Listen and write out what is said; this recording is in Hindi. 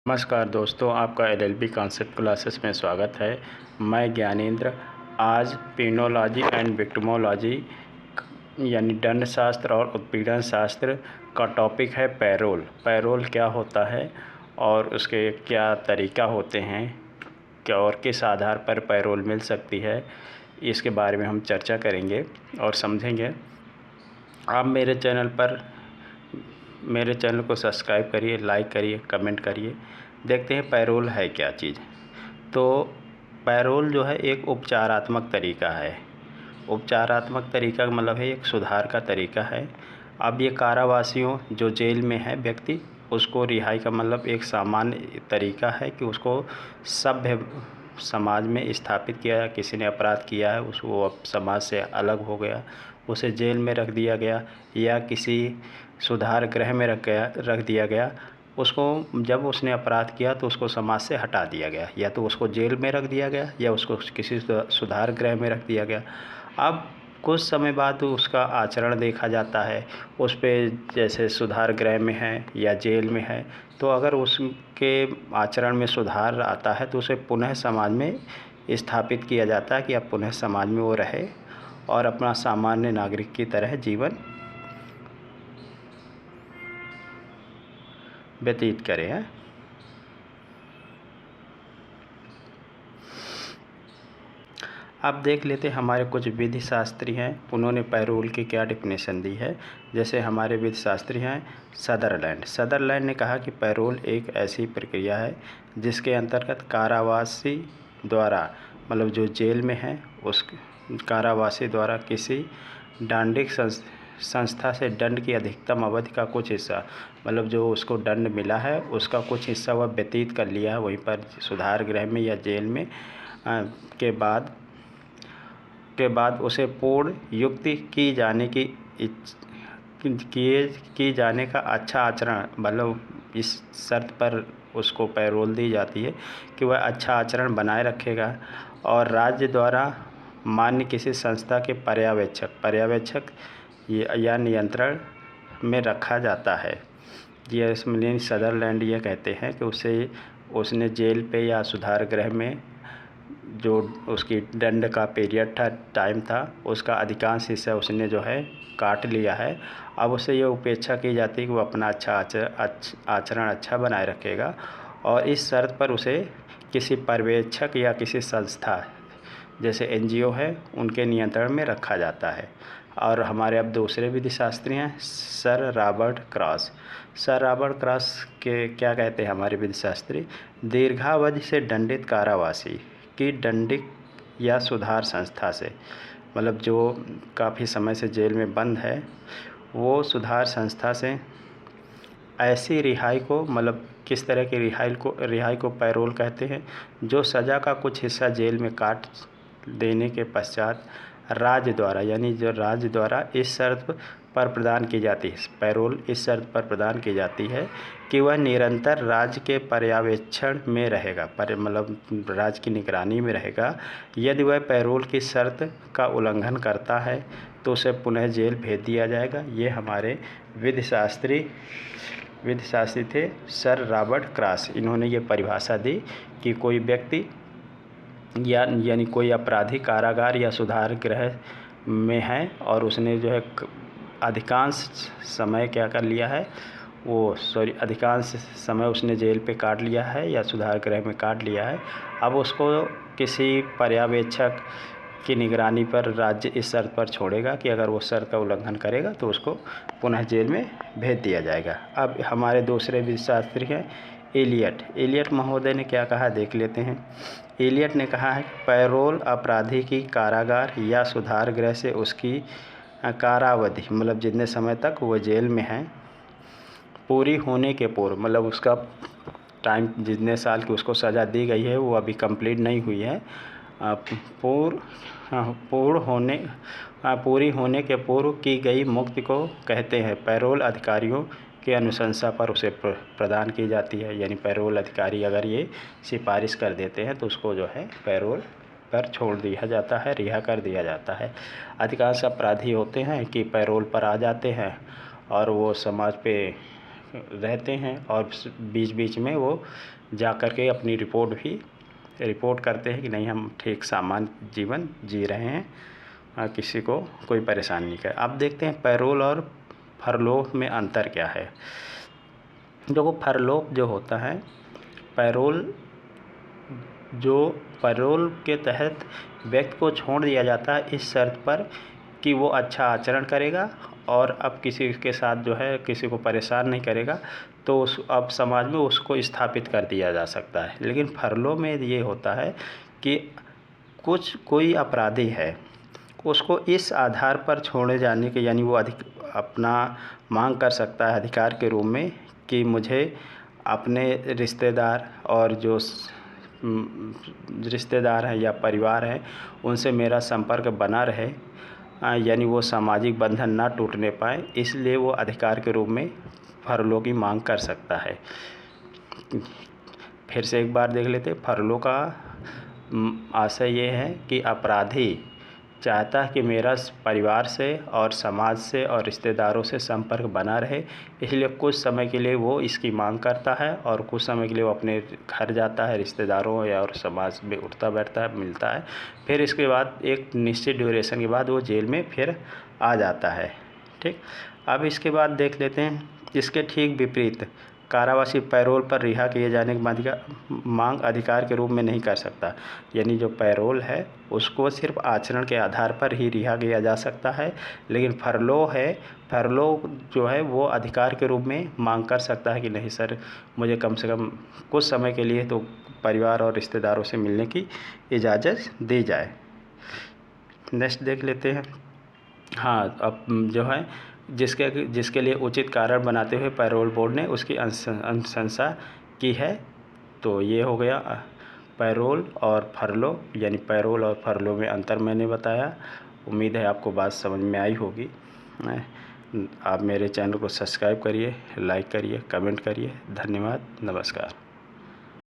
नमस्कार दोस्तों, आपका एलएलबी कॉन्सेप्ट क्लासेस में स्वागत है। मैं ज्ञानेंद्र आज पेनोलॉजी एंड विक्टिमोलॉजी यानी दंड शास्त्र और उत्पीड़न शास्त्र का टॉपिक है पैरोल। पैरोल क्या होता है और उसके क्या तरीका होते हैं, क्या और किस आधार पर पैरोल मिल सकती है, इसके बारे में हम चर्चा करेंगे और समझेंगे। आप मेरे चैनल को सब्सक्राइब करिए, लाइक करिए, कमेंट करिए। देखते हैं पैरोल है क्या चीज़। तो पैरोल जो है एक उपचारात्मक तरीका है। उपचारात्मक तरीका का मतलब है एक सुधार का तरीका है। अब ये कारावासियों जो जेल में है व्यक्ति, उसको रिहाई का मतलब एक सामान्य तरीका है कि उसको सभ्य समाज में स्थापित किया। किसी ने अपराध किया है, उसको अब समाज से अलग हो गया, उसे जेल में रख दिया गया या किसी सुधार गृह में रख दिया गया। उसको जब उसने अपराध किया तो उसको समाज से हटा दिया गया, या तो उसको जेल में रख दिया गया या उसको किसी सुधार गृह में रख दिया गया। अब कुछ समय बाद उसका आचरण देखा जाता है उस पर, जैसे सुधार गृह में है या जेल में है, तो अगर उसके आचरण में सुधार आता है तो उसे पुनः समाज में स्थापित किया जाता है कि अब पुनः समाज में वो रहे और अपना सामान्य नागरिक की तरह जीवन व्यतीत करें हैं। अब देख लेते हैं हमारे कुछ विधि शास्त्री हैं, उन्होंने पैरोल की क्या डिफिनेशन दी है। जैसे हमारे विधि शास्त्री हैं सदरलैंड ने कहा कि पैरोल एक ऐसी प्रक्रिया है जिसके अंतर्गत कारावासी द्वारा, मतलब जो जेल में है उस कारावासी द्वारा किसी दंडिक संस्था से दंड की अधिकतम अवधि का कुछ हिस्सा, मतलब जो उसको दंड मिला है उसका कुछ हिस्सा वह व्यतीत कर लिया है वहीं पर सुधार गृह में या जेल में के बाद उसे पूर्ण युक्ति की जाने का अच्छा आचरण, मतलब इस शर्त पर उसको पैरोल दी जाती है कि वह अच्छा आचरण बनाए रखेगा और राज्य द्वारा मान्य किसी संस्था के पर्यवेक्षक या नियंत्रण में रखा जाता है। ये इसमें सदरलैंड ये कहते हैं कि उसने जेल पे या सुधार गृह में जो उसकी दंड का पीरियड था, टाइम था, उसका अधिकांश हिस्सा उसने जो है काट लिया है। अब उसे ये उपेक्षा की जाती है कि वो अपना आचरण अच्छा बनाए रखेगा और इस शर्त पर उसे किसी पर्यवेक्षक या किसी संस्था जैसे एनजीओ है उनके नियंत्रण में रखा जाता है। और हमारे अब दूसरे विधि शास्त्री हैं सर रॉबर्ट क्रॉस के क्या कहते हैं हमारे विधि शास्त्री, दीर्घावधि से दंडित कारावासी की दंडिक या सुधार संस्था से, मतलब जो काफ़ी समय से जेल में बंद है, वो सुधार संस्था से ऐसी रिहाई को, मतलब किस तरह की रिहाई को पैरोल कहते हैं, जो सज़ा का कुछ हिस्सा जेल में काट देने के पश्चात राज्य द्वारा, यानी जो राज्य द्वारा इस शर्त पर प्रदान की जाती है, पैरोल इस शर्त पर प्रदान की जाती है कि वह निरंतर राज्य के पर्यवेक्षण में रहेगा, मतलब राज्य की निगरानी में रहेगा। यदि वह पैरोल की शर्त का उल्लंघन करता है तो उसे पुनः जेल भेज दिया जाएगा। ये हमारे विधि शास्त्री थे सर रॉबर्ट क्रॉस। इन्होंने ये परिभाषा दी कि कोई व्यक्ति यानी कोई अपराधी कारागार या सुधार गृह में है और उसने जो है अधिकांश समय क्या कर लिया है, अधिकांश समय उसने जेल पे काट लिया है या सुधार गृह में काट लिया है। अब उसको किसी पर्यवेक्षक की निगरानी पर राज्य इस शर्त पर छोड़ेगा कि अगर वो शर्त का उल्लंघन करेगा तो उसको पुनः जेल में भेज दिया जाएगा। अब हमारे दूसरे विधि शास्त्री हैं एलियट महोदय ने क्या कहा, देख लेते हैं। एलियट ने कहा है पैरोल अपराधी की कारागार या सुधार गृह से उसकी कारावधि, मतलब जितने समय तक वो जेल में है, पूरी होने के पूर्व, मतलब उसका टाइम जितने साल की उसको सज़ा दी गई है वो अभी कंप्लीट नहीं हुई है, पूरी होने के पूर्व की गई मुक्ति को कहते हैं। पैरोल अधिकारियों की अनुशंसा पर उसे प्रदान की जाती है, यानी पैरोल अधिकारी अगर ये सिफारिश कर देते हैं तो उसको जो है पैरोल पर छोड़ दिया जाता है, रिहा कर दिया जाता है। अधिकांश अपराधी होते हैं कि पैरोल पर आ जाते हैं और वो समाज पे रहते हैं और बीच बीच में वो जा कर के अपनी रिपोर्ट करते हैं कि नहीं, हम ठीक सामान्य जीवन जी रहे हैं, किसी को कोई परेशानी नहीं है। अब देखते हैं पैरोल और फरलोह में अंतर क्या है। देखो, फरलोह जो होता है, पैरोल के तहत व्यक्ति को छोड़ दिया जाता है इस शर्त पर कि वो अच्छा आचरण करेगा और अब किसी के साथ जो है किसी को परेशान नहीं करेगा, तो अब समाज में उसको स्थापित कर दिया जा सकता है। लेकिन फरलोह में ये होता है कि कोई अपराधी है, उसको इस आधार पर छोड़े जाने के, यानी वो अपना मांग कर सकता है अधिकार के रूप में कि मुझे अपने रिश्तेदार और जो रिश्तेदार हैं या परिवार हैं उनसे मेरा संपर्क बना रहे, यानी वो सामाजिक बंधन ना टूटने पाए, इसलिए वो अधिकार के रूप में फरलोह की मांग कर सकता है। फिर से एक बार देख लेते। फरलोह का आशय ये है कि अपराधी चाहता है कि मेरा परिवार से और समाज से और रिश्तेदारों से संपर्क बना रहे, इसलिए कुछ समय के लिए वो इसकी मांग करता है और कुछ समय के लिए वो अपने घर जाता है, रिश्तेदारों या और समाज में उठता बैठता है, मिलता है। फिर इसके बाद एक निश्चित ड्यूरेशन के बाद वो जेल में फिर आ जाता है। ठीक, अब इसके बाद देख लेते हैं इसके ठीक विपरीत, कारावासी पैरोल पर रिहा किए जाने के बाद मांग अधिकार के रूप में नहीं कर सकता। यानी जो पैरोल है उसको सिर्फ आचरण के आधार पर ही रिहा किया जा सकता है, लेकिन फरलोह जो है वो अधिकार के रूप में मांग कर सकता है कि नहीं सर, मुझे कम से कम कुछ समय के लिए तो परिवार और रिश्तेदारों से मिलने की इजाज़त दी जाए। नेक्स्ट देख लेते हैं। हाँ, अब जो है जिसके लिए उचित कारण बनाते हुए पैरोल बोर्ड ने उसकी अनुशंसा की है। तो ये हो गया पैरोल और फरलोह, यानी पैरोल और फरलोह में अंतर मैंने बताया। उम्मीद है आपको बात समझ में आई होगी। आप मेरे चैनल को सब्सक्राइब करिए, लाइक करिए, कमेंट करिए। धन्यवाद, नमस्कार।